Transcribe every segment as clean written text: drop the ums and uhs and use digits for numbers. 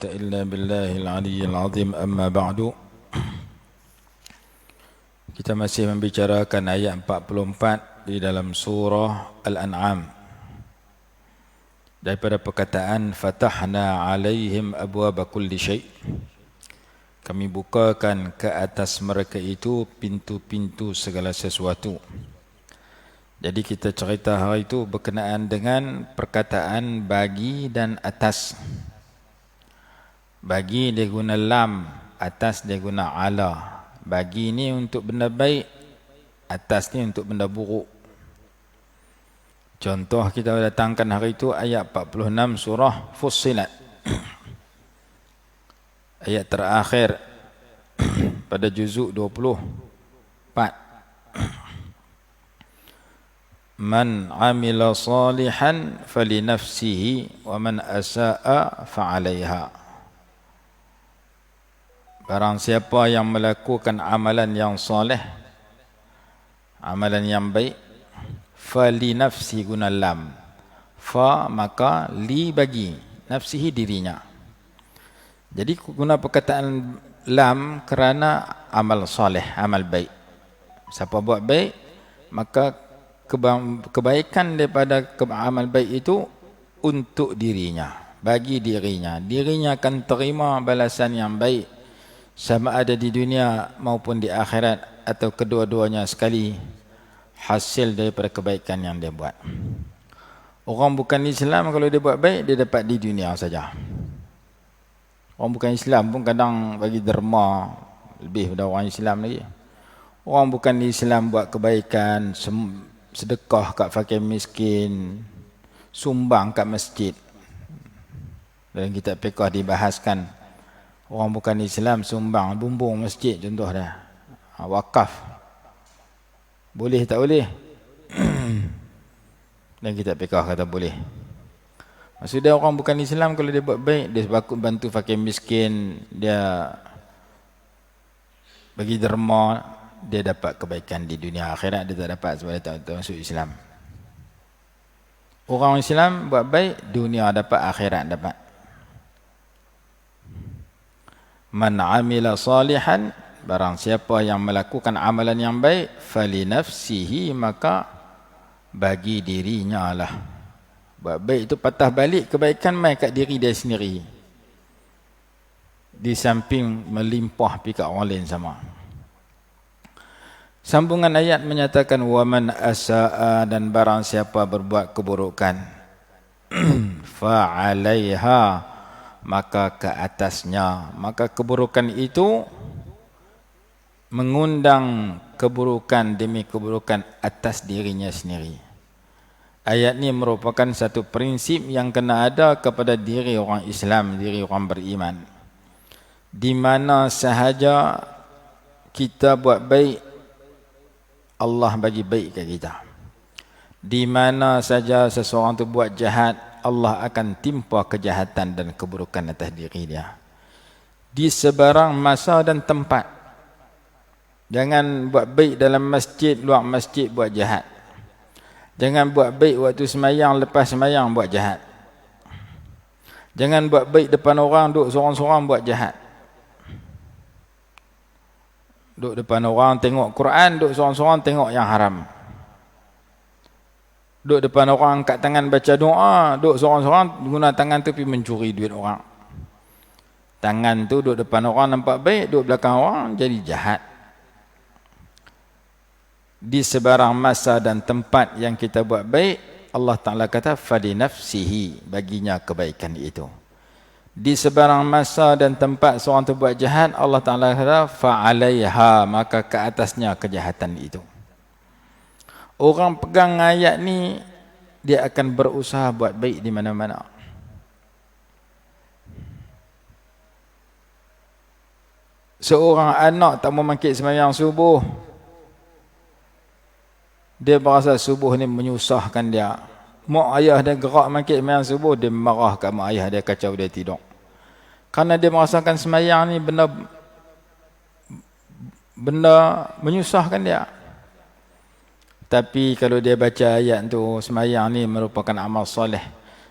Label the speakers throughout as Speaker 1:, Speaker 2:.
Speaker 1: إلا بالله العلي العظيم أما بعد. Kita masih membicarakan ayat 44 di dalam surah Al-An'am daripada perkataan fatahna alaihim abwaaba kulli syai'. Kami bukakan ke atas mereka itu pintu-pintu segala sesuatu. Jadi kita cerita hari itu berkenaan dengan perkataan bagi dan atas. Bagi dia guna lam, atas dia guna ala. Bagi ni untuk benda baik, atas ni untuk benda buruk. Contoh kita datangkan hari itu ayat 46 surah Fussilat. Ayat terakhir pada juzuk 24. Man amila salihan falinafsihi wa man asa'a fa'alaiha. Barang siapa yang melakukan amalan yang soleh, amalan yang baik, falinafsi guna lam, fa maka li bagi, nafsihi dirinya. Jadi guna perkataan lam kerana amal soleh, amal baik. Siapa buat baik, maka kebaikan daripada amal baik itu untuk dirinya, bagi dirinya. Dirinya akan terima balasan yang baik sama ada di dunia maupun di akhirat atau kedua-duanya sekali, hasil daripada kebaikan yang dia buat. Orang bukan Islam kalau dia buat baik, dia dapat di dunia saja. Orang bukan Islam pun kadang bagi derma lebih daripada orang Islam lagi. Orang bukan Islam buat kebaikan, sedekah kat fakir miskin, sumbang kat masjid. Dalam kitab fiqh dibahaskan, orang bukan Islam sumbang bumbung masjid contoh dah. Wakaf. Boleh tak boleh? Dan kitab fiqh kata boleh. Maksudnya orang bukan Islam kalau dia buat baik, dia bantu fakir miskin, dia bagi derma, dia dapat kebaikan di dunia, akhirat dia tak dapat sebab dia tak masuk Islam. Orang Islam buat baik, dunia dapat, akhirat dapat. Man amila salihan, barang siapa yang melakukan amalan yang baik, fali nafsihi, maka bagi dirinya lah. Buat baik itu patah balik kebaikan mai kat diri dia sendiri, di samping melimpah pi kat orang lain sama. Sambungan ayat menyatakan waman asaa, dan barang siapa berbuat keburukan, fa'alaiha, maka ke atasnya. Maka keburukan itu mengundang keburukan demi keburukan atas dirinya sendiri. Ayat ini merupakan satu prinsip yang kena ada kepada diri orang Islam, diri orang beriman. Di mana sahaja kita buat baik, Allah bagi baik ke kita. Di mana saja seseorang tu buat jahat, Allah akan timpa kejahatan dan keburukan atas diri dia. Di sebarang masa dan tempat. Jangan buat baik dalam masjid, luar masjid buat jahat. Jangan buat baik waktu semayang, lepas semayang buat jahat. Jangan buat baik depan orang, duduk seorang-seorang buat jahat. Duduk depan orang tengok Quran, duduk seorang-seorang tengok yang haram. Duduk depan orang angkat tangan baca doa, duduk seorang-seorang guna tangan tu pergi mencuri duit orang. Tangan tu duduk depan orang nampak baik, duduk belakang orang jadi jahat. Di sebarang masa dan tempat yang kita buat baik, Allah Ta'ala kata fali nafsihi, baginya kebaikan itu. Di sebarang masa dan tempat seorang tu buat jahat, Allah Ta'ala kata fa'alaiha, maka ke atasnya kejahatan itu. Orang pegang ayat ni, dia akan berusaha buat baik di mana-mana. Seorang anak tak mau mangkit sembahyang subuh, dia berasa subuh ni menyusahkan dia. Mak ayah dia gerak mangkit sembahyang subuh, dia marah kat mak ayah dia, kacau dia tidur. Kerana dia merasakan sembahyang ni benda menyusahkan dia. Tapi kalau dia baca ayat tu, sembahyang ni merupakan amal soleh.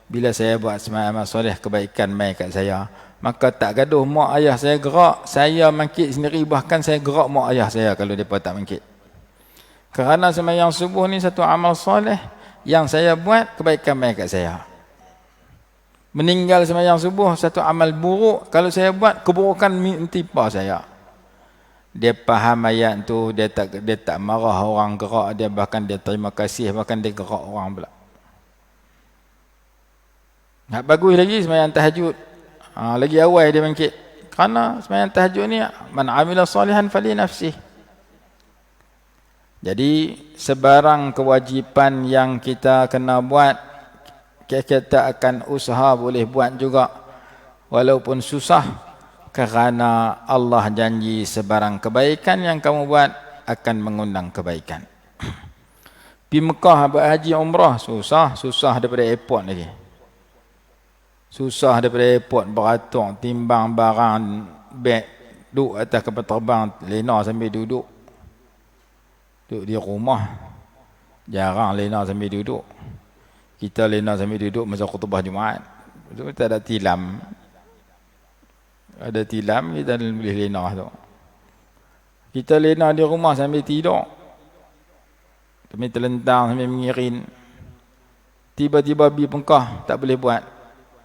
Speaker 1: Bila saya buat amal soleh, kebaikan mai kat saya, maka tak gaduh mak ayah saya gerak, saya mangkit sendiri, bahkan saya gerak mak ayah saya kalau mereka tak mangkit. Kerana sembahyang subuh ni satu amal soleh yang saya buat, kebaikan mai kat saya. Meninggal sembahyang subuh satu amal buruk, kalau saya buat, keburukan mentimpa saya. Dia faham ayat tu, dia tak marah orang gerak dia, bahkan dia terima kasih, bahkan dia gerak orang pula. Nak bagus lagi sembahyang tahajud. Lagi awal dia bangkit. Kerana sembahyang tahajud ni, man amila salihan fali nafsih. Jadi sebarang kewajipan yang kita kena buat, kita akan usaha boleh buat juga walaupun susah, kerana Allah janji sebarang kebaikan yang kamu buat akan mengundang kebaikan. Pergi Mekah buat haji umrah susah daripada airport lagi. Susah daripada airport, beratur, timbang barang, beg, duduk atas kapal terbang, lena sambil duduk. Duduk di rumah, jarang lena sambil duduk. Kita lena sambil duduk masa khutbah Jumaat. Itu tak ada tilam. Ada tilam, kita boleh lena tu. Kita lena di rumah sambil tidur. Sambil terlentang, sambil mengirin. Tiba-tiba pergi Mekah, tak boleh buat.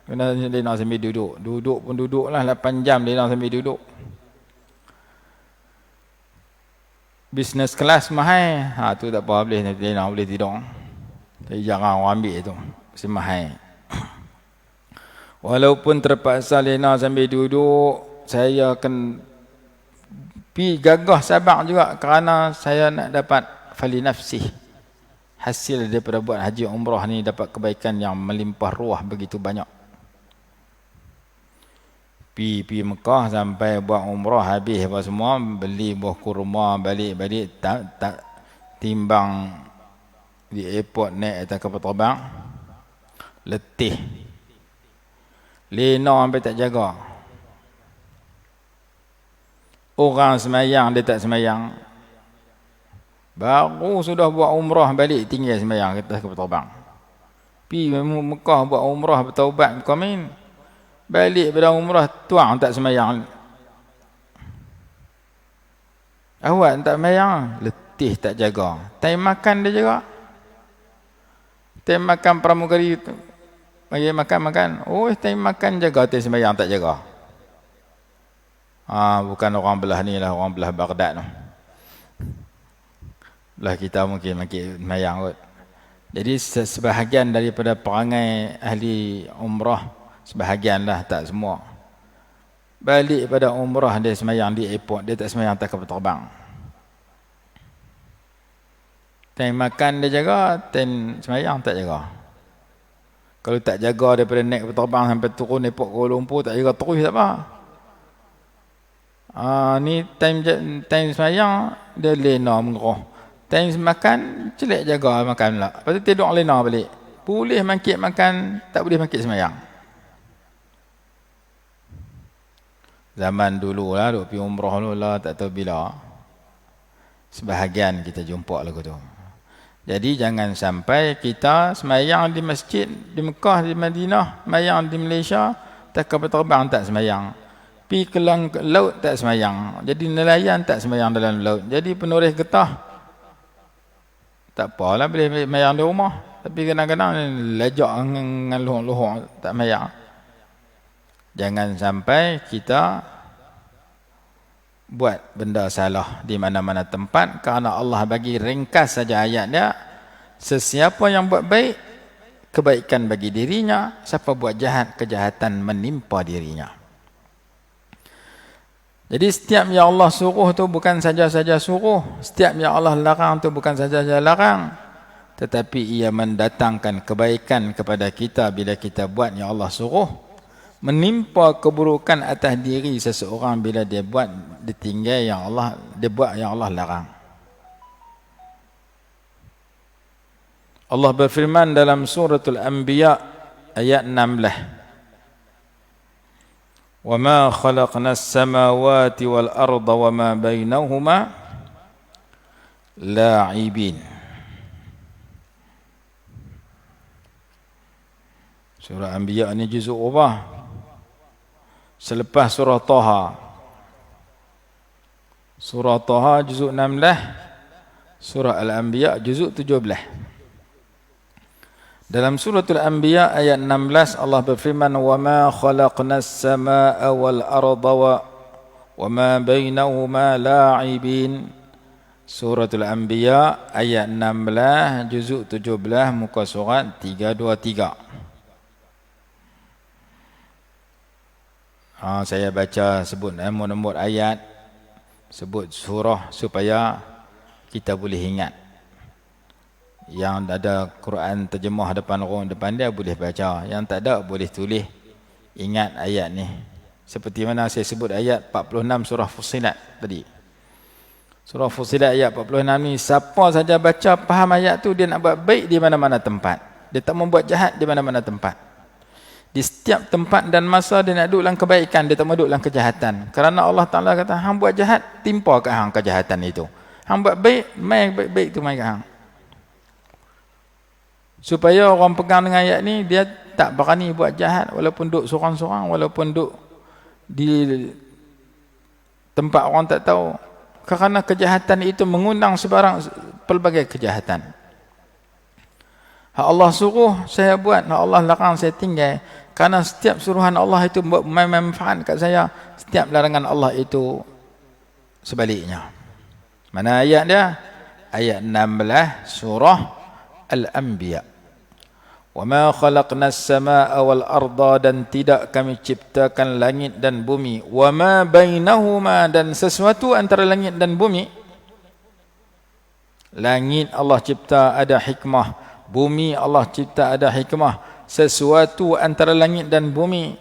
Speaker 1: Kena lena sambil duduk. Duduk pun duduk lah 8 jam lena sambil duduk. Business class mahal. Tu tak apa, boleh lena boleh tidur. Tapi jarang orang ambil tu. Mesti mahal. Walaupun terpaksa lena sambil duduk, saya akan pergi gagah sabar juga, kerana saya nak dapat fali nafsih. Hasil daripada buat haji umrah ni dapat kebaikan yang melimpah ruah begitu banyak. Pergi Mekah sampai buat umrah habis apa semua, beli buah kurma, balik tak timbang di airport, naik atas kapal terbang, letih, lena sampai tak jaga. Orang semayang dia tak semayang, baru sudah buat umrah balik tinggal semayang atas kapal terbang. Pergi Mekah buat umrah, bertaubat, berkomin, balik pada umrah tuang tak semayang. Awak tak semayang, letih tak jaga. Time makan dia jaga. Time makan pramugari tu, bagi makan. Oh, time makan jaga, time semayang tak jaga. Bukan orang belah ni lah, orang belah Baghdad tu. Belah kita mungkin semayang kot. Jadi sebahagian daripada perangai ahli umrah, sebahagian lah, tak semua, balik pada umrah dia semayang di airport, dia tak semayang atas kapal terbang. Time makan dia jaga, time semayang tak jaga. Kalau tak jaga daripada naik kapal terbang sampai turun airport Kuala Lumpur, tak jaga terus tak apa. Ni time semayang dia lena mengeroh, time makan celek jaga makan pula, lepas tu tidur lena balik. Boleh mangkit makan, tak boleh mangkit semayang. Zaman dulu lah, duk pergi umrah dulu lah, tak tahu bila. Sebahagian kita jumpa lagu tu. Jadi jangan sampai kita semayang di masjid, di Mekah, di Madinah, semayang di Malaysia, tak kapal terbang tak semayang. Pergi ke laut tak semayang. Jadi nelayan tak semayang dalam laut. Jadi penuris getah, tak apalah, boleh semayang di rumah. Tapi kadang-kadang lejak dengan luhur-luhur, tak semayang. Jangan sampai kita buat benda salah di mana-mana tempat, kerana Allah bagi ringkas saja ayat dia. Sesiapa yang buat baik, kebaikan bagi dirinya. Siapa buat jahat, kejahatan menimpa dirinya. Jadi setiap yang Allah suruh tu bukan saja-saja suruh, setiap yang Allah larang tu bukan saja-saja larang, tetapi ia mendatangkan kebaikan kepada kita bila kita buat yang Allah suruh. Menimpa keburukan atas diri seseorang bila dia buat, ditinggal yang Allah, dia buat yang Allah larang. Allah berfirman dalam suratul Anbiya ayat 16, وَمَا خَلَقْنَا السَّمَاوَاتِ وَالْأَرْضَ وَمَا بَيْنَهُمَا لَاعِبِينَ. Surah Anbiya ni juzuk apa? Selepas surah Taha. Surah Taha juzuk 16, surah Al-Anbiya juzuk 17. Dalam suratul Anbiya ayat 16 Allah berfirman, "Wa ma khalaqnas samaa'a wal arda wa ma bainahuma la'ibin." Suratul Anbiya ayat 16 juzuk 17 muka surat 323. Saya baca sebut nombor ayat, sebut surah supaya kita boleh ingat. Yang ada Quran terjemah depan orang depan dia boleh baca, yang tak ada boleh tulis ingat ayat ni. Seperti mana saya sebut ayat 46 surah Fussilat tadi. Surah Fussilat ayat 46 ni, siapa saja baca faham ayat tu, dia nak buat baik di mana-mana tempat. Dia tak membuat jahat di mana-mana tempat. Di setiap tempat dan masa dia nak duduk dalam kebaikan, dia tak mau duduk dalam kejahatan. Kerana Allah Ta'ala kata, hang buat jahat, timpa kat hang kejahatan itu. Hang buat baik, main baik-baik tu main kat hang. Supaya orang pegang dengan ayat ni, dia tak berani buat jahat, walaupun duduk sorang-sorang, walaupun duduk di tempat orang tak tahu. Kerana kejahatan itu mengundang sebarang pelbagai kejahatan. Hak Allah suruh saya buat, hak Allah larang saya tinggal. Kerana setiap suruhan Allah itu bermanfaat kat saya, setiap larangan Allah itu sebaliknya. Mana ayat dia? Ayat 16 surah Al-Anbiya. "Wa ma khalaqnas samaa'a wal arda," dan tidak kami ciptakan langit dan bumi. "Wa ma bainahuma," dan sesuatu antara langit dan bumi. Langit Allah cipta ada hikmah. Bumi Allah cipta ada hikmah. Sesuatu antara langit dan bumi.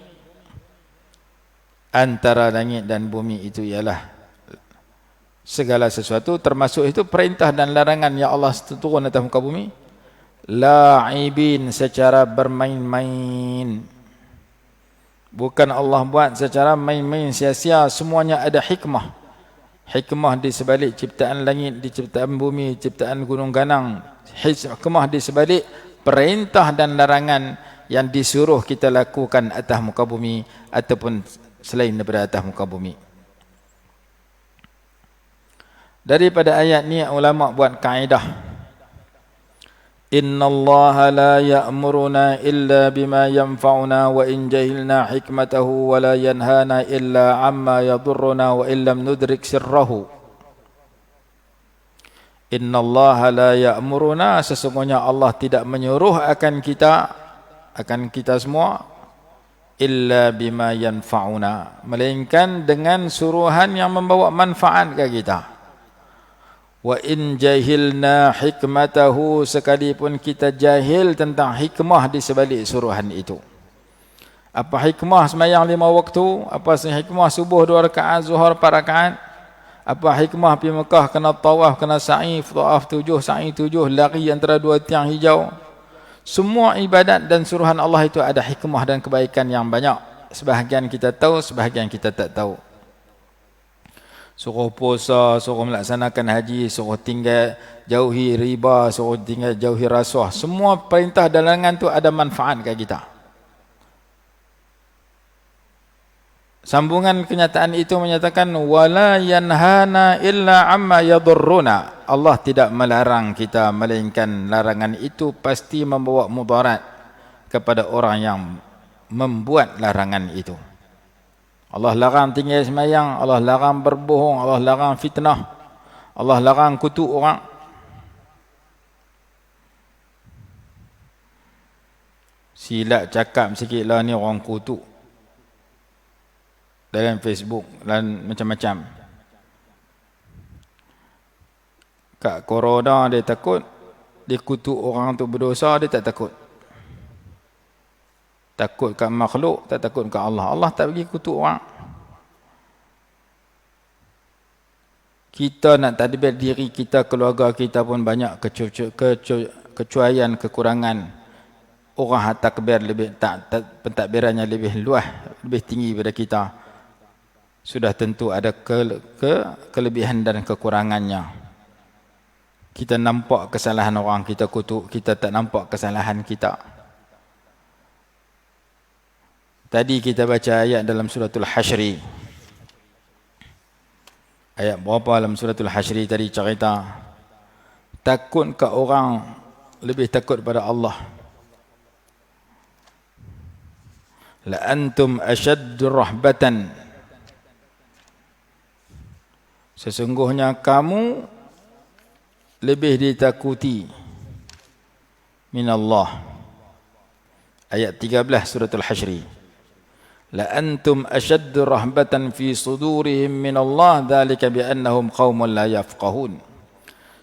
Speaker 1: Antara langit dan bumi itu ialah segala sesuatu, termasuk itu perintah dan larangan yang Allah turun atas muka bumi. La'ibin, secara bermain-main. Bukan Allah buat secara main-main sia-sia, semuanya ada hikmah. Hikmah di sebalik ciptaan langit, di ciptaan bumi, ciptaan gunung ganang. Hikmah di sebalik perintah dan larangan yang disuruh kita lakukan atas muka bumi ataupun selain daripada atas muka bumi. Daripada ayat ni ulama buat kaedah. Innallaha la ya'muruna illa bima yanfa'una wa in jahilna hikmatahu wa la yanhana illa amma yadurruna wa illam nudrik sirrahu. Innallaha la ya'muruna, sesungguhnya Allah tidak menyuruh akan kita semua, illa bima yanfa'una, melainkan dengan suruhan yang membawa manfaat ke kita. Wa in jahilna hikmatahu, sekalipun kita jahil tentang hikmah di sebalik suruhan itu. Apa hikmah sembahyang 5 waktu? Apa hikmah subuh 2 rakaat, zuhur 4 rakaat? Apa hikmah pergi Mekah kena tawaf, kena sa'i, tawaf 7, sa'i 7, lari antara 2 tiang hijau? Semua ibadat dan suruhan Allah itu ada hikmah dan kebaikan yang banyak. Sebahagian kita tahu, sebahagian kita tak tahu. Suruh puasa, suruh melaksanakan haji, suruh tinggal jauhi riba, suruh tinggal jauhi rasuah. Semua perintah dan larangan tu ada manfaat kat kita. Sambungan kenyataan itu menyatakan wala yanhana illa amma yadurruna. Allah tidak melarang kita, melainkan larangan itu pasti membawa mudarat kepada orang yang membuat larangan itu. Allah larang tinggal sembahyang, Allah larang berbohong, Allah larang fitnah, Allah larang kutuk orang. Silap cakap sikit lah ni orang kutuk dalam Facebook dan macam-macam. Kat corona dia takut, dia kutuk orang tu berdosa, dia tak takut. Takut kat makhluk, tak takut kat Allah. Allah tak bagi kutuk orang. Kita nak tadbir diri kita, keluarga kita pun banyak kecuaian, kekurangan. Orang takbir lebih pentadbirannya lebih luas, lebih tinggi daripada kita. Sudah tentu ada kelebihan dan kekurangannya. Kita nampak kesalahan orang, kita kutuk, kita tak nampak kesalahan kita. Tadi kita baca ayat dalam suratul Hasyri. Ayat berapa dalam suratul Hasyri tadi cerita? Takutkah orang lebih takut pada Allah? La antum ashaddu rahbatan. Sesungguhnya kamu lebih ditakuti min Allah. Ayat 13 suratul Hasyri. La antum ashaddu rahbatan fi sudurihim min Allah dzalika bi annahum qaumun la yafqahun.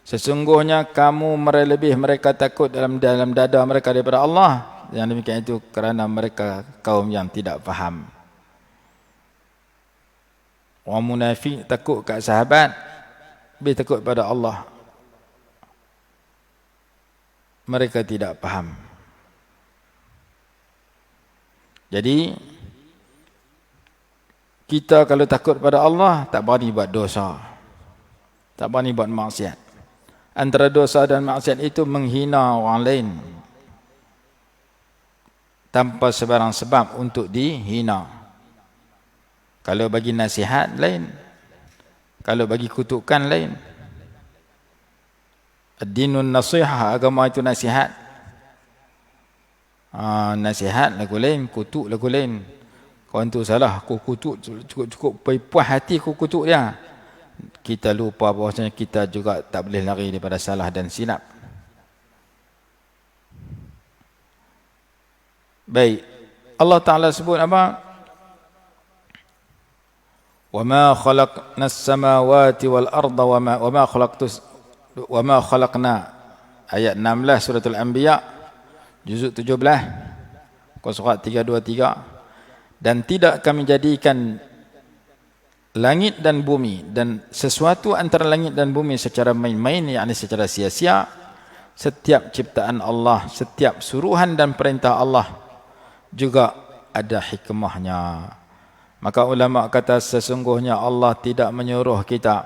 Speaker 1: Sesungguhnya kamu lebih mereka takut dalam dada mereka daripada Allah. Yang demikian itu kerana mereka kaum yang tidak faham. Orang munafik takut kat sahabat, lebih takut pada Allah. Mereka tidak faham. Jadi kita kalau takut pada Allah, tak berani buat dosa. Tak berani buat maksiat. Antara dosa dan maksiat itu menghina orang lain. Tanpa sebarang sebab untuk dihina. Kalau bagi nasihat, lain. Kalau bagi kutukan, lain. Ad-dinun nasihah, agama itu nasihat. Nasihat lagu lain, kutuk lagu lain. Kawan tu salah, aku kutuk, cukup puas hati aku kutuk dia. Kita lupa bahawasanya kita juga tak boleh lari daripada salah dan silap. Baik, Allah Ta'ala sebut apa? وَمَا خَلَقْنَا السَّمَاوَاتِ وَالْأَرْضَ وَمَا خَلَقْنَا. Ayat 16 surah Al-Anbiya, juzuk 17, surat 323. Dan tidak kami jadikan langit dan bumi dan sesuatu antara langit dan bumi secara main-main, yakni secara sia-sia. Setiap ciptaan Allah, setiap suruhan dan perintah Allah juga ada hikmahnya. Maka ulama kata sesungguhnya Allah tidak menyuruh kita.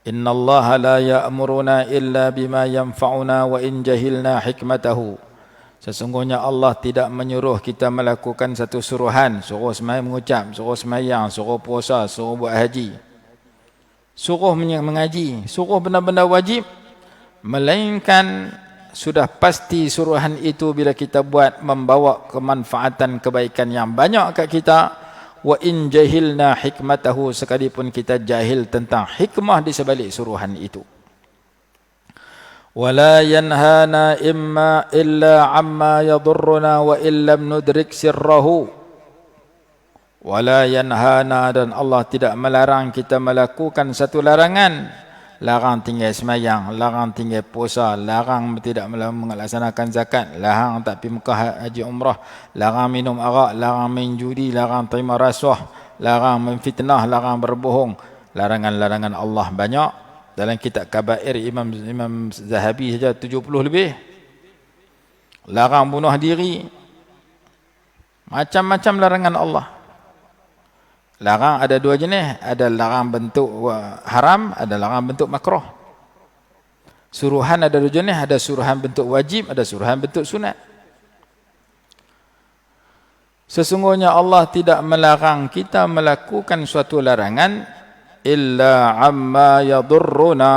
Speaker 1: Innallaha la ya'muruna illa bima yanfa'una wa in jahilna hikmatahu. Sesungguhnya Allah tidak menyuruh kita melakukan satu suruhan, suruh sembahyang mengucap, suruh sembahyang, suruh puasa, suruh buat haji, suruh mengaji, suruh benda-benda wajib, melainkan sudah pasti suruhan itu bila kita buat membawa kemanfaatan kebaikan yang banyak kat kita. Wa in jahilna hikmatahu, sekalipun kita jahil tentang hikmah di sebalik suruhan itu. وَلَا يَنْهَانَا إِلَّا عَمَّا يَضُرُّنَا وَإِنْ لَمْ نُدْرِكْ سِرَّهُ. وَلَا يَنْهَانَا, dan Allah tidak melarang kita melakukan satu larangan. Larang tinggal semayang, larang tinggal puasa, larang tidak melaksanakan zakat, larang tak pergi Mekah haji umrah, larang minum arak, larang main judi, larang terima rasuah, larang memfitnah, larang berbohong. Larangan-larangan Allah banyak. Dalam kitab Kabair Imam Zahabi saja 70 lebih. Larang bunuh diri. Macam-macam larangan Allah. Larang ada dua jenis. Ada larang bentuk haram, ada larang bentuk makruh. Suruhan ada dua jenis. Ada suruhan bentuk wajib, ada suruhan bentuk sunat. Sesungguhnya Allah tidak melarang kita melakukan suatu larangan illa amma yadurruna,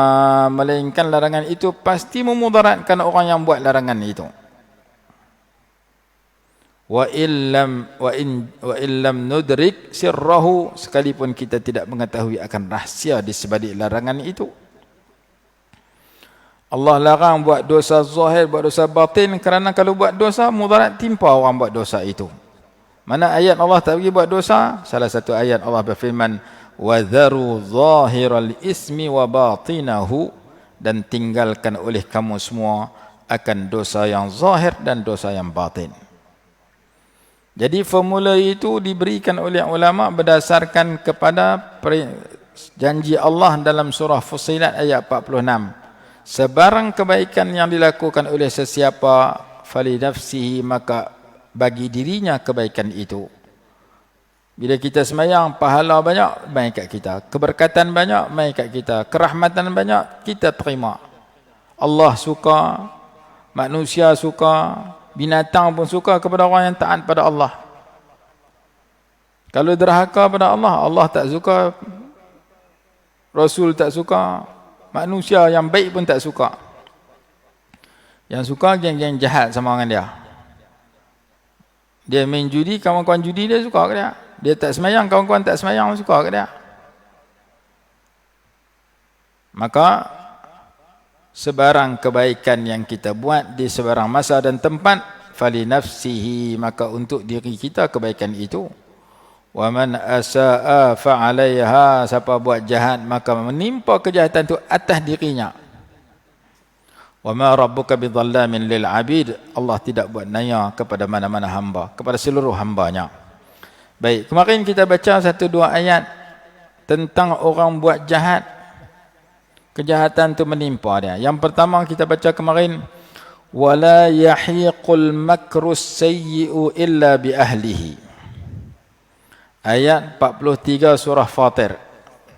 Speaker 1: melainkan larangan itu pasti memudaratkan orang yang buat larangan itu. Wa illam nudrik sirrahu, sekalipun kita tidak mengetahui akan rahsia di sebalik larangan itu. Allah larang buat dosa zahir, buat dosa batin, kerana kalau buat dosa mudarat timpa orang buat dosa itu. Mana ayat Allah tak bagi buat dosa? Salah satu ayat Allah berfirman, وَذَرُوا ظَاهِرَ الْإِسْمِ وَبَاطِنَهُ, dan tinggalkan oleh kamu semua akan dosa yang zahir dan dosa yang batin. Jadi formula itu diberikan oleh ulama berdasarkan kepada janji Allah dalam surah Fussilat ayat 46. Sebarang kebaikan yang dilakukan oleh sesiapa, fali nafsihi, maka bagi dirinya kebaikan itu. Bila kita semayang, pahala banyak, main kat kita. Keberkatan banyak, main kat kita. Kerahmatan banyak, kita terima. Allah suka, manusia suka, binatang pun suka kepada orang yang taat pada Allah. Kalau derhaka pada Allah, Allah tak suka, Rasul tak suka, manusia yang baik pun tak suka. Yang suka geng-geng jahat sama dengan dia. Dia main judi, kawan-kawan judi dia suka ke dia. Dia tak semayang, kawan-kawan tak semayang suka ke dia. Maka sebarang kebaikan yang kita buat di sebarang masa dan tempat, fali nafsihi, maka untuk diri kita kebaikan itu. Wa man asaa fa 'alaiha, siapa buat jahat maka menimpa kejahatan itu atas dirinya. Wa ma rabbuka bidhallamin lil 'abid, Allah tidak buat naya kepada mana-mana hamba, kepada seluruh hambanya. Baik, kemarin kita baca 1-2 ayat tentang orang buat jahat, kejahatan itu menimpa dia. Yang pertama kita baca kemarin, wala yahiqul makrus sayyi'u illa bi ahlihi. Ayat 43 surah Fatir.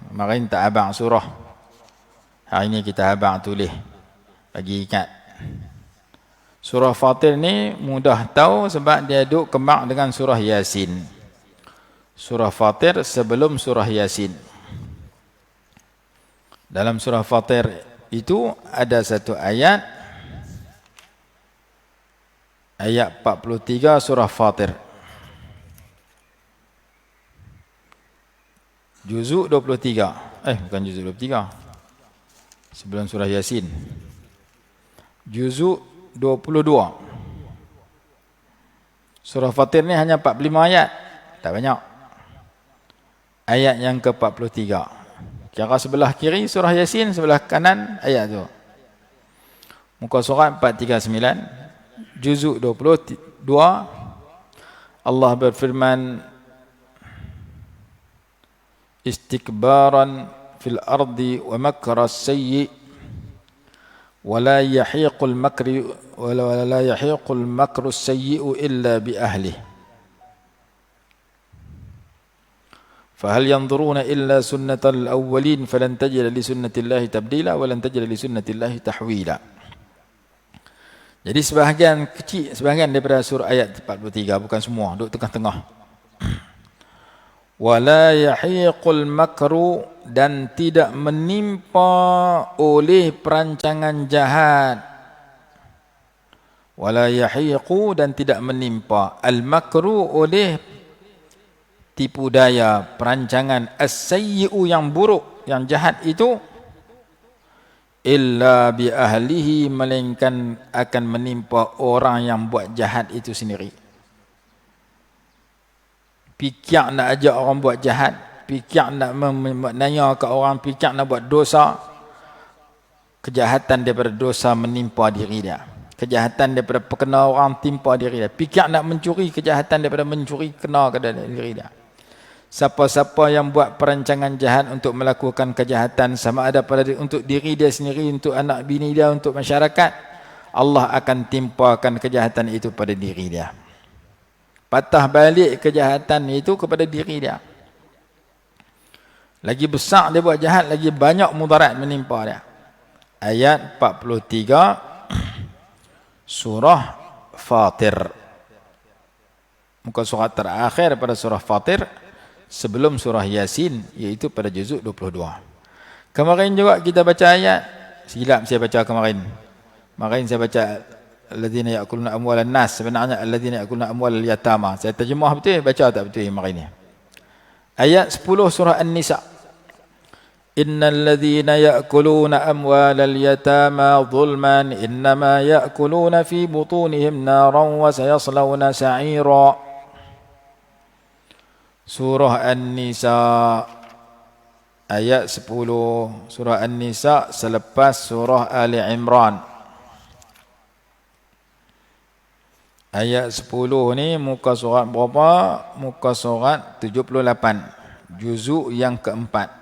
Speaker 1: Kemarin tak abang surah. Hari ini kita abang tulis. Bagi ingat. Surah Fatir ni mudah tahu sebab dia duduk kemak dengan surah Yasin. Surah Fatir sebelum surah Yasin. Dalam surah Fatir itu ada satu ayat. Ayat 43 surah Fatir. Juzuk 23. Bukan juzuk 23. Sebelum surah Yasin. Juzuk 22. Surah Fatir ni hanya 45 ayat. Tak banyak. Ayat yang ke-43. Kira sebelah kiri surah Yasin, sebelah kanan ayat tu. Muka surat 439. Juzuk 22. Allah berfirman, istikbaran fil ardi wa makra sayyi wa la yahiqul makru sayyi'u illa bi ahlihi fahal yanzuruna illa sunnatal awwalin falan tajida li sunnatillahi tabdila wa lan tajida li sunnatillahi tahwila. Jadi sebahagian kecil, sebahagian daripada surah ayat 43, bukan semua, duduk tengah-tengah. Wala yahiqul makru, dan tidak menimpa oleh perancangan jahat. Wala yahiqu, dan tidak menimpa al makru oleh tipu daya, perancangan as-sayyi'u yang buruk, yang jahat itu, illa bi ahlihi, melainkan akan menimpa orang yang buat jahat itu sendiri. Fikir nak ajak orang buat jahat, fikir nak nanya ke orang, fikir nak buat dosa, kejahatan daripada dosa menimpa diri dia. Kejahatan daripada perkena orang timpa diri dia. Fikir nak mencuri, kejahatan daripada mencuri kena ke diri dia. Siapa-siapa yang buat perancangan jahat untuk melakukan kejahatan, sama ada pada untuk diri dia sendiri, untuk anak bini dia, untuk masyarakat, Allah akan timpakan kejahatan itu pada diri dia. Patah balik kejahatan itu kepada diri dia. Lagi besar dia buat jahat, lagi banyak mudarat menimpa dia. Ayat 43 surah Fatir. Muka surat terakhir pada surah Fatir sebelum surah Yasin, iaitu pada juzuk 22. Kemarin juga kita baca ayat, silap saya baca kemarin. Kemarin saya baca alladzina ya'kuluna amwalan nas, sebenarnya alladzina ya'kuluna amwalal yatama. Saya terjemah betul, baca tak betul yang hari ni. Ayat 10 surah An-Nisa. Innal ladzina ya'kuluna amwalal yatama zulman innama ya'kuluna fi butunihim naran wa sayaslawna sa'ira. Surah An-Nisa ayat 10, surah An-Nisa selepas surah Ali Imran. Ayat 10 ni muka surat berapa? Muka surat 78. Juzuk yang keempat.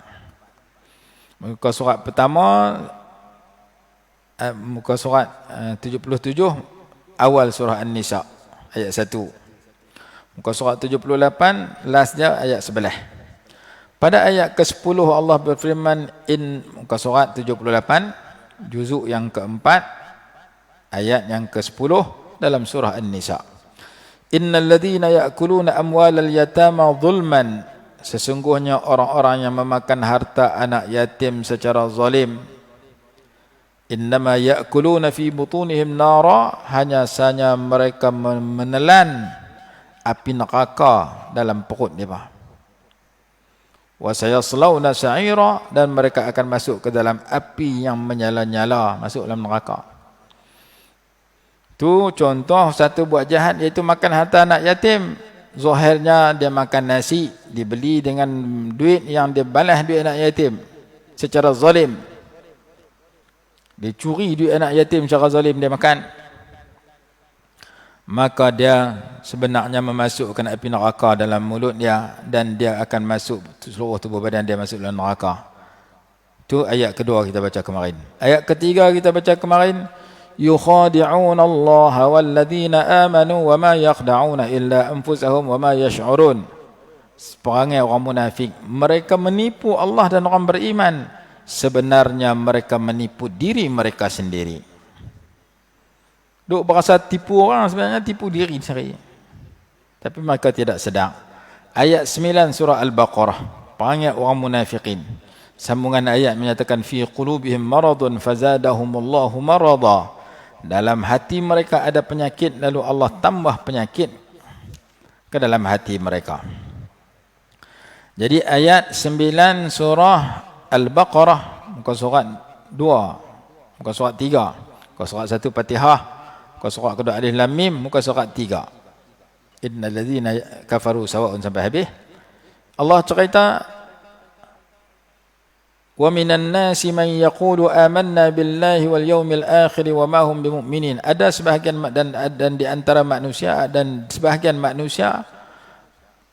Speaker 1: Muka surat pertama, muka surat 77, awal surah An-Nisa, ayat 1. Muka surat 78, last dia ayat 11. Pada ayat ke-10 Allah berfirman, muka surat 78, juzuk yang keempat, ayat yang ke-10, dalam surah An-Nisa. Innal ladzina ya'kuluna amwalal yatama zulman, sesungguhnya orang-orang yang memakan harta anak yatim secara zalim, innama ya'kuluna fi butunihim nara, hanya saja mereka menelan api neraka dalam perut mereka. Wa sayaslawna sa'ira, dan mereka akan masuk ke dalam api yang menyala-nyala, masuk dalam neraka. Tu contoh satu buat jahat, iaitu makan harta anak yatim. Zahirnya dia makan nasi, dibeli dengan duit yang dia balas duit anak yatim secara zalim. Dia curi duit anak yatim secara zalim, dia makan. Maka dia sebenarnya memasukkan api neraka dalam mulut dia, dan dia akan masuk seluruh tubuh badan dia masuk dalam neraka. Tu ayat kedua kita baca kemarin. Ayat ketiga kita baca kemarin, yukhadi'una Allah walladzina amanu wama yakhda'una illa anfusahum wama yash'urun. Perangai orang munafik, mereka menipu Allah dan orang beriman, sebenarnya mereka menipu diri mereka sendiri. Duk berasa tipu orang, sebenarnya tipu diri sendiri, tapi mereka tidak sedar. Ayat 9 surah Al-Baqarah, perangai orang munafikin. Sambungan ayat menyatakan fi qulubihim maradun fazadahumullahu marada, dalam hati mereka ada penyakit, lalu Allah tambah penyakit ke dalam hati mereka. Jadi ayat 9 surah Al-Baqarah, muka surat 2, muka surat 3, muka surat 1 Fatihah, muka surat kedua Alif Lam Mim, muka surat 3 innal ladzina kafaru sawa'un sampai habis. Allah cerita, wa minan nasi man yaqulu amanna billahi wal yawmil akhir wa ma hum bimu'minin. Ada sebahagian dan di antara manusia, dan sebahagian manusia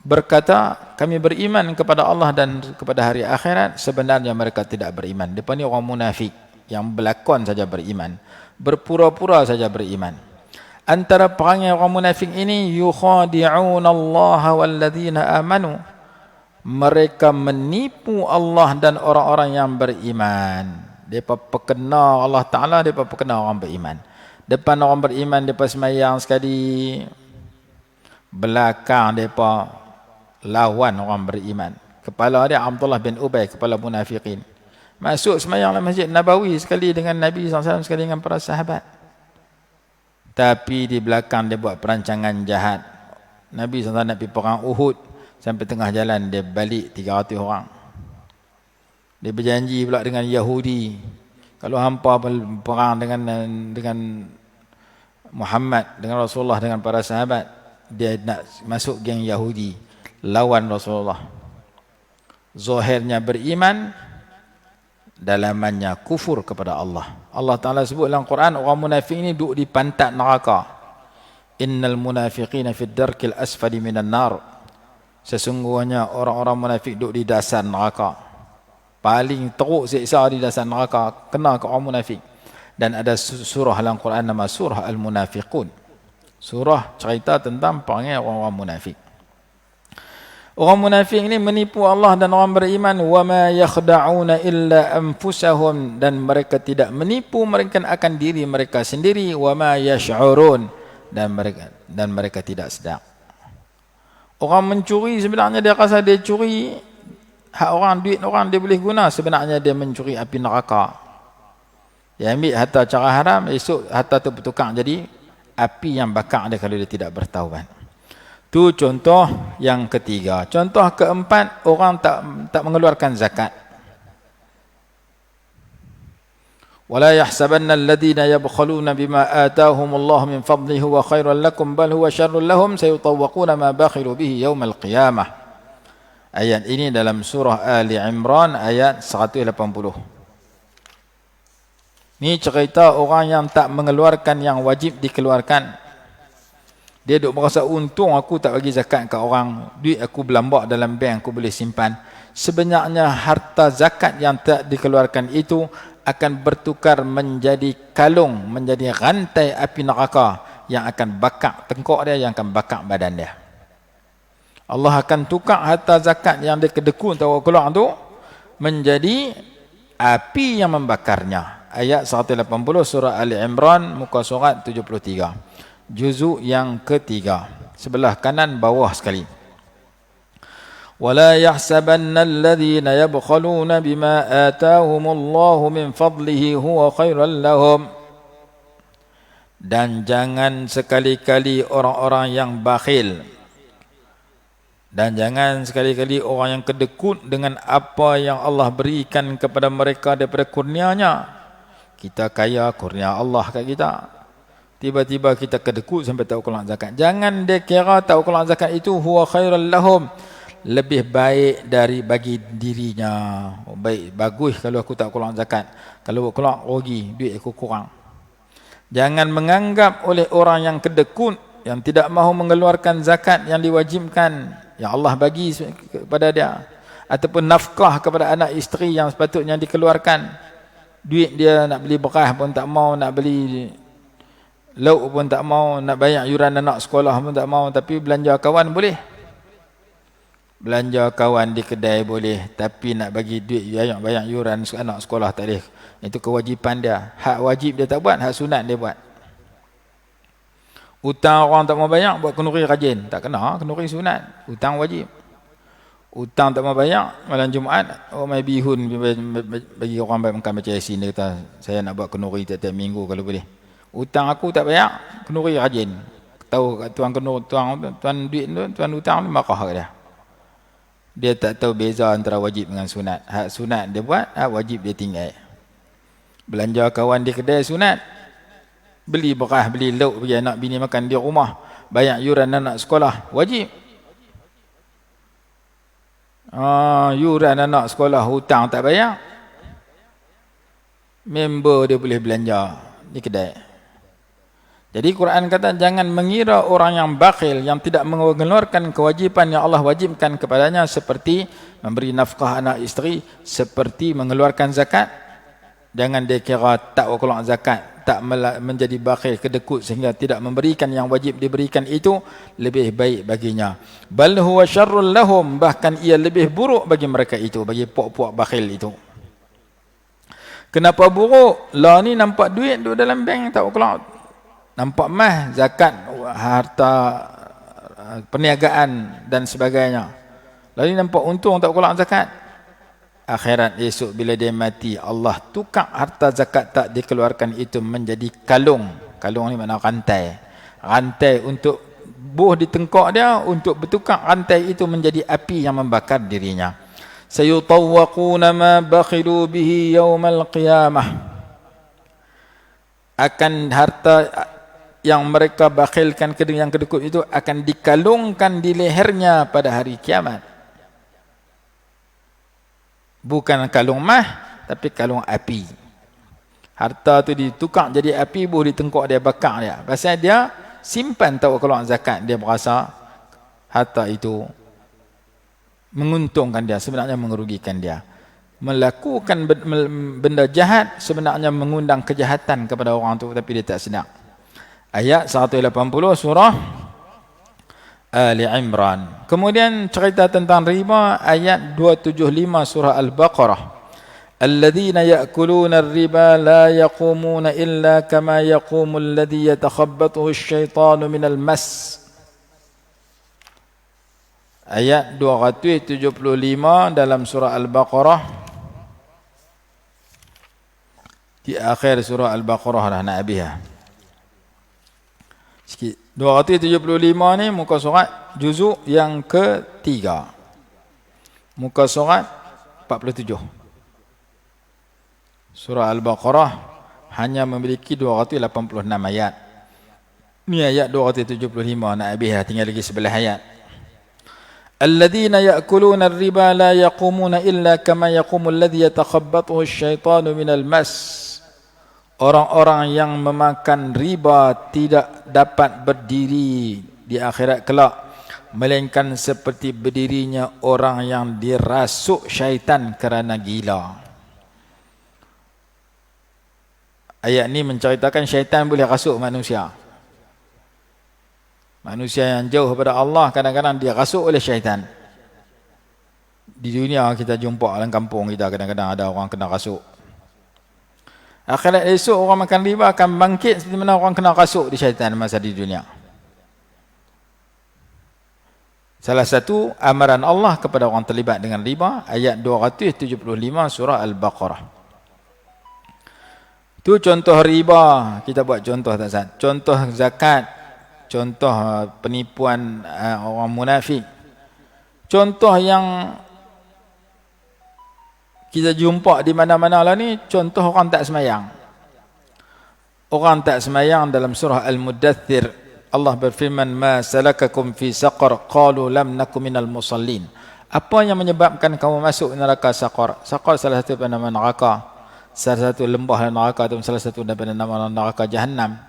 Speaker 1: berkata kami beriman kepada Allah dan kepada hari akhirat, sebenarnya mereka tidak beriman. Depan ni orang munafik yang berlakon saja beriman, berpura-pura saja beriman. Antara perangai orang munafik ini, yukhadi'una Allah walladzina amanu, mereka menipu Allah dan orang-orang yang beriman. Mereka perkenal Allah Ta'ala, mereka perkenal orang beriman. Depan orang beriman, mereka semayang sekali, belakang mereka lawan orang beriman. Kepala dia Abdullah bin Ubay, kepala munafikin. Masuk semayang dalam Masjid Nabawi sekali dengan Nabi SAW, sekali dengan para sahabat. Tapi di belakang dia buat perancangan jahat. Nabi SAW nak pergi perang Uhud, sampai tengah jalan dia balik 300 orang. Dia berjanji pula dengan Yahudi, kalau hampa perang dengan Muhammad, dengan Rasulullah, dengan para sahabat, dia nak masuk geng Yahudi, lawan Rasulullah. Zahirnya beriman, dalamannya kufur kepada Allah. Allah Ta'ala sebut dalam Quran, orang munafik ini duduk di pantat neraka. Innal munafiqina fid darkil asfali minan nar. Sesungguhnya orang-orang munafik duduk di dasar neraka. Paling teruk siksa di dasar neraka kena ke orang munafik. Dan ada surah dalam Quran nama surah Al-Munafiqun. Surah cerita tentang perangai orang-orang munafik. Orang munafik ini menipu Allah dan orang beriman. وَمَا يَخْدَعُونَ إِلَّا أَنفُسَهُمْ, dan mereka tidak menipu mereka akan diri mereka sendiri. وَمَا يَشْعُرُونَ, dan mereka tidak sedar. Orang mencuri sebenarnya dia rasa dia curi hak orang, duit orang dia boleh guna, sebenarnya dia mencuri api neraka. Dia ambil harta cara haram, esok harta tu bertukar jadi api yang bakar dia kalau dia tidak bertaubat. Tu contoh yang ketiga. Contoh keempat, orang tak mengeluarkan zakat. Wala yahsabanna alladhina yabkhaluna bima ataahumullahu min fadlihi wa khairan lakum bal huwa syarrun lahum sayutawwaquna ma bakhilu bihi yaumal qiyamah. Ayat ini dalam surah Ali Imran ayat 180. Ini cerita orang yang tak mengeluarkan yang wajib dikeluarkan. Dia duk merasa untung aku tak bagi zakat kat orang, duit aku berlambak dalam bank, aku boleh simpan. Sebenarnya harta zakat yang tak dikeluarkan itu akan bertukar menjadi kalung, menjadi rantai api neraka yang akan bakar tengkok dia, yang akan bakar badan dia. Allah akan tukar harta zakat yang dia kedekun tahu keluar tu menjadi api yang membakarnya. Ayat 180 surah Ali Imran, muka surat 73. Juzuk yang ketiga. sebelah kanan bawah sekali. ولا يحسبن الذين يبخلون بما آتاهم الله من فضله هو خيرا لهم. Dan jangan sekali-kali orang-orang yang bakhil, dan jangan sekali-kali orang yang kedekut dengan apa yang Allah berikan kepada mereka daripada kurnianya. Kita kaya, kurnia Allah kat kita. Tiba-tiba kita kedekut sampai tak keluar zakat. Jangan dia kira tak keluar zakat itu huwa khairal lahum, lebih baik dari bagi dirinya. Oh, baik, bagus kalau aku tak keluar zakat. Kalau keluar rugi, duit aku kurang. Jangan menganggap oleh orang yang kedekut, yang tidak mahu mengeluarkan zakat yang diwajibkan, yang Allah bagi kepada dia, ataupun nafkah kepada anak isteri yang sepatutnya dikeluarkan. Duit dia nak beli beras pun tak mau, nak beli lauk pun tak mau, nak bayar yuran anak sekolah pun tak mau, tapi belanja kawan boleh. Belanja kawan di kedai boleh, tapi nak bagi duit bayar yuran anak sekolah tak boleh. Itu kewajipan dia. Hak wajib dia tak buat, hak sunat dia buat. Hutang orang tak mau bayar, buat kenduri rajin. Tak kena, kenduri sunat. Hutang wajib. Hutang tak mau bayar, malam Jumaat, mai bihun bagi orang baik makan macam Yasin. Dia kata, saya nak buat kenduri tiap-tiap minggu kalau boleh. Hutang aku tak bayar, kenduri rajin. Tahu tuan kenduri, tuan duit tu, tuan hutang tu marah ke dia. Dia tak tahu beza antara wajib dengan sunat. Hak sunat dia buat, hak wajib dia tinggal. Belanja kawan di kedai sunat. Beli beras, beli lauk bagi anak bini makan di rumah. Bayar yuran anak sekolah, wajib. Yuran anak sekolah hutang tak bayar. Member dia boleh belanja di kedai. Jadi Quran kata jangan mengira orang yang bakhil, yang tidak mengeluarkan kewajipan yang Allah wajibkan kepadanya, seperti memberi nafkah anak isteri, seperti mengeluarkan zakat. Jangan dia kira tak keluar zakat, tak menjadi bakhil, kedekut sehingga tidak memberikan yang wajib diberikan, itu lebih baik baginya. Bal huwa syarrul lahum, bahkan ia lebih buruk bagi mereka itu, bagi puak-puak bakhil itu. Kenapa buruk? Lah ni nampak duit tu dalam bank tak keluar. Nampak mah zakat, harta perniagaan dan sebagainya. Lalu nampak untung tak keluar zakat. Akhirat esok bila dia mati, Allah tukar harta zakat tak dikeluarkan itu menjadi kalung. Kalung ni makna rantai. Rantai untuk buh di tengkok dia, untuk bertukar rantai itu menjadi api yang membakar dirinya. Sayutawwaquna ma bakhilu bihi yaumal qiyamah. Akan harta yang mereka bakhilkan yang kedekut itu akan dikalungkan di lehernya pada hari kiamat. Bukan kalung mah, tapi kalung api. Harta tu ditukar jadi api, buh di tengkok dia, bakar dia. Pasal dia simpan tahu keluar zakat, dia berasa harta itu menguntungkan dia, sebenarnya merugikan dia. Melakukan benda jahat sebenarnya mengundang kejahatan kepada orang tu, tapi dia tak sedar. Ayat 180 surah Ali Imran. Kemudian cerita tentang riba, ayat 275 surah Al-Baqarah. Alladzina ya'kuluna ar-riba la yaqumuna illa kama yaqumu alladhi yatakhabbathu asy-syaitanu minal mas. Ayat 275 dalam surah Al-Baqarah. Di akhir surah Al-Baqarah dah nak habis dah. 275 ni muka surat juzuk yang ketiga. Muka surat 47. Surah Al-Baqarah hanya memiliki 286 ayat. Ni ayat 275 nak habis dah, tinggal lagi 11 ayat. Alladzina ya'kuluna ar-riba la yaqumuna illa kama yaqumu alladhi yatakhabbathu asy-syaitanu minal mas. Orang-orang yang memakan riba tidak dapat berdiri di akhirat kelak, melainkan seperti berdirinya orang yang dirasuk syaitan kerana gila. Ayat ni menceritakan syaitan boleh rasuk manusia. Manusia yang jauh daripada Allah kadang-kadang dia rasuk oleh syaitan. Di dunia kita jumpa dalam kampung kita kadang-kadang ada orang kena rasuk. Akhirat esok orang makan riba akan bangkit seperti mana orang kena rasuk di syaitan masa di dunia. Salah satu amaran Allah kepada orang terlibat dengan riba, ayat 275 surah Al-Baqarah. Itu contoh riba, kita buat contoh tak Ustaz. Contoh zakat, contoh penipuan orang munafik. Contoh yang kita jumpa di mana-mana lah ni, contoh orang tak semayang. Orang tak semayang dalam surah Al-Muddathir, Allah berfirman, "Ma salakakum fi saqar? Qalu lam naku minal musallin." Apa yang menyebabkan kamu masuk neraka Saqar? Saqar salah satu nama neraka, salah satu lembah neraka atau salah satu daripada nama neraka Jahannam.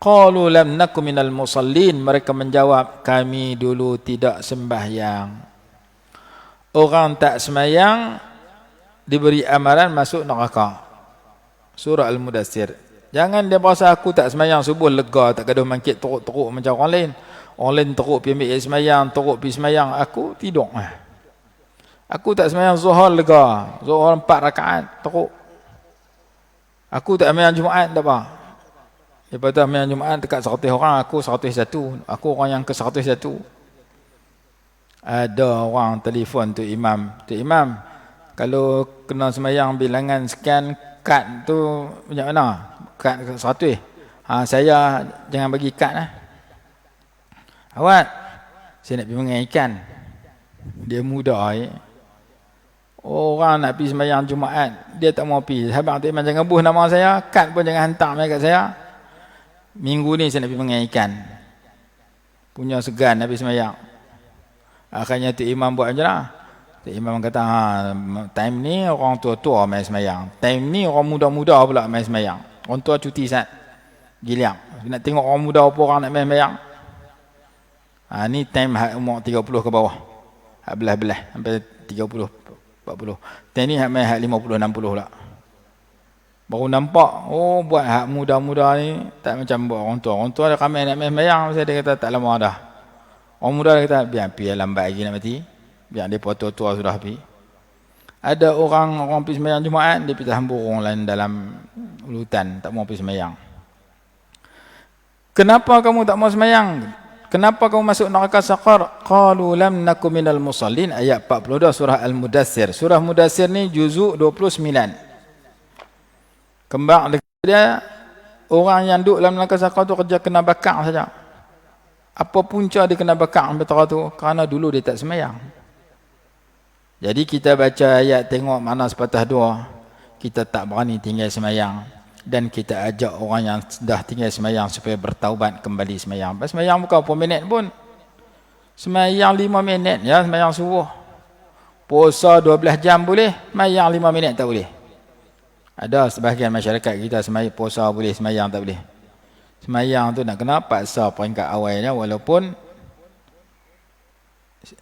Speaker 1: Qalu lam naku minal musallin. Mereka menjawab, kami dulu tidak sembahyang. Orang tak sembahyang diberi amaran masuk neraka. Surah Al-Mudaththir. Jangan dia berasa aku tak sembahyang subuh lega, tak gaduh mangkit teruk-teruk macam orang lain. Orang lain teruk pergi ambil sembahyang, teruk pergi sembahyang, aku tidur. Aku tak sembahyang zuhur lega, zuhur 4 rakaat teruk. Aku tak sembahyang Jumaat tak apa. Lepas tu sembahyang Jumaat dekat 100 orang, aku 101. Aku orang yang ke 101. Ada orang telefon tu imam, kalau kena sembahyang bilangan sekian, kad tu macam mana? Kad 100. Saya jangan bagi kad lah. Awak, saya nak pergi mengai ikan. Dia muda. Orang nak pergi sembahyang Jumaat, dia tak mau pergi. Sahabat tu imam, jangan buh nama saya, kad pun jangan hantar mai kat saya. Minggu ni saya nak pergi mengai ikan. Punya segan nak pergi sembahyang. Akhirnya tu imam buat macam mana? Tu imam kata, time ni orang tua-tua main sembahyang. Time ni orang muda-muda pula main sembahyang. Orang tua cuti saat giliang. Nak tengok orang muda apa orang nak main sembahyang. Ni time hak umur 30 ke bawah. Hak belah-belah sampai 30, 40. Time ni hak main hak 50, 60 pula. Baru nampak, buat hak muda-muda ni tak macam buat orang tua. Orang tua ada ramai nak main sembahyang, mesti dia kata tak lama dah. Orang muda dia kata biar pergi lambat lagi nak mati. Biar dia tua-tua sudah pergi. Ada orang pergi sembahyang Jumaat, dia pergi tahan burung lain dalam hutan, tak mau pergi sembahyang. Kenapa kamu tak mau sembahyang? Kenapa kamu masuk neraka Saqar? Qalu lam naku minal musallin. Ayat 42 surah Al-Mudaththir. Surah Mudaththir ni juzuk 29. Kembang dia, orang yang duduk dalam neraka Saqar tu kerja kena bakar saja. Apa punca dia kena bakar sampai tu? Kerana dulu dia tak sembahyang. Jadi kita baca ayat, tengok mana sepatah dua, kita tak berani tinggal sembahyang. Dan kita ajak orang yang dah tinggal sembahyang supaya bertaubat kembali sembahyang. Sembahyang bukan berapa minit pun. Sembahyang 5 minit, ya, sembahyang subuh. Puasa 12 jam boleh, sembahyang 5 minit tak boleh. Ada sebahagian masyarakat kita sembahyang puasa boleh, sembahyang tak boleh. Sembahyang tu nak kena paksa peringkat awalnya, walaupun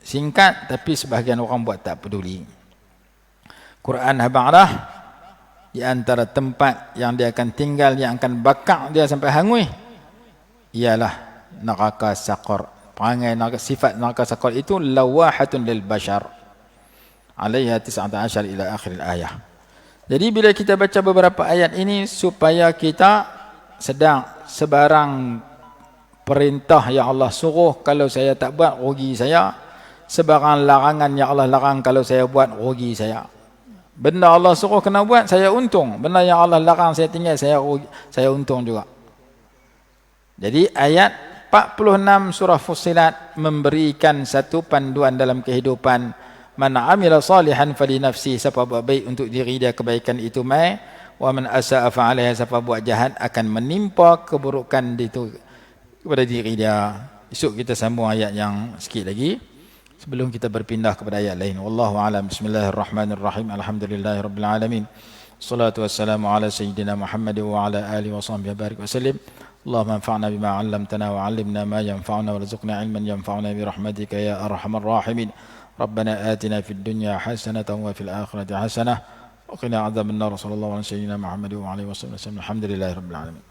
Speaker 1: singkat, tapi sebahagian orang buat tak peduli. Quran habarah, di antara tempat yang dia akan tinggal, yang akan bakar dia sampai hangui, ialah neraka Saqar. Perangai neraka, sifat neraka Saqar itu lawahatun lil bashar. Alaiha 19 ila akhir ayah. Jadi bila kita baca beberapa ayat ini, supaya kita sedang sebarang perintah yang Allah suruh, kalau saya tak buat rugi saya. Sebarang larangan yang Allah larang, kalau saya buat rugi saya. Benda Allah suruh kena buat, saya untung. Benda yang Allah larang saya tinggal, saya untung juga. Jadi ayat 46 surah Fussilat memberikan satu panduan dalam kehidupan. Man amila salihan fali nafsi, siapa buat baik untuk diri dia, kebaikan itu mai. Wa man asa'a fa 'alaiha, siapa buat jahat akan menimpa keburukan itu kepada diri dia. Esok kita sambung ayat yang sikit lagi sebelum kita berpindah kepada ayat lain. Wallahu a'lam. Bismillahirrahmanirrahim. Alhamdulillahirabbil alamin. Wassalatu wassalamu ala sayyidina Muhammad wa ala alihi wa sahbihi barik wasallim. Allahumma anfa'na bima 'allamtana wa 'allimna ma yanfa'una warzuqna 'ilman yanfa'una bi rahmatika ya arhamar rahimin. Rabbana atina fid dunya hasanatan wa fil akhirati hasanah wa qina 'adzaban nar. Sallallahu alaihi wa sallam Muhammad wa alihi wasallam. Alhamdulillahirabbil alamin.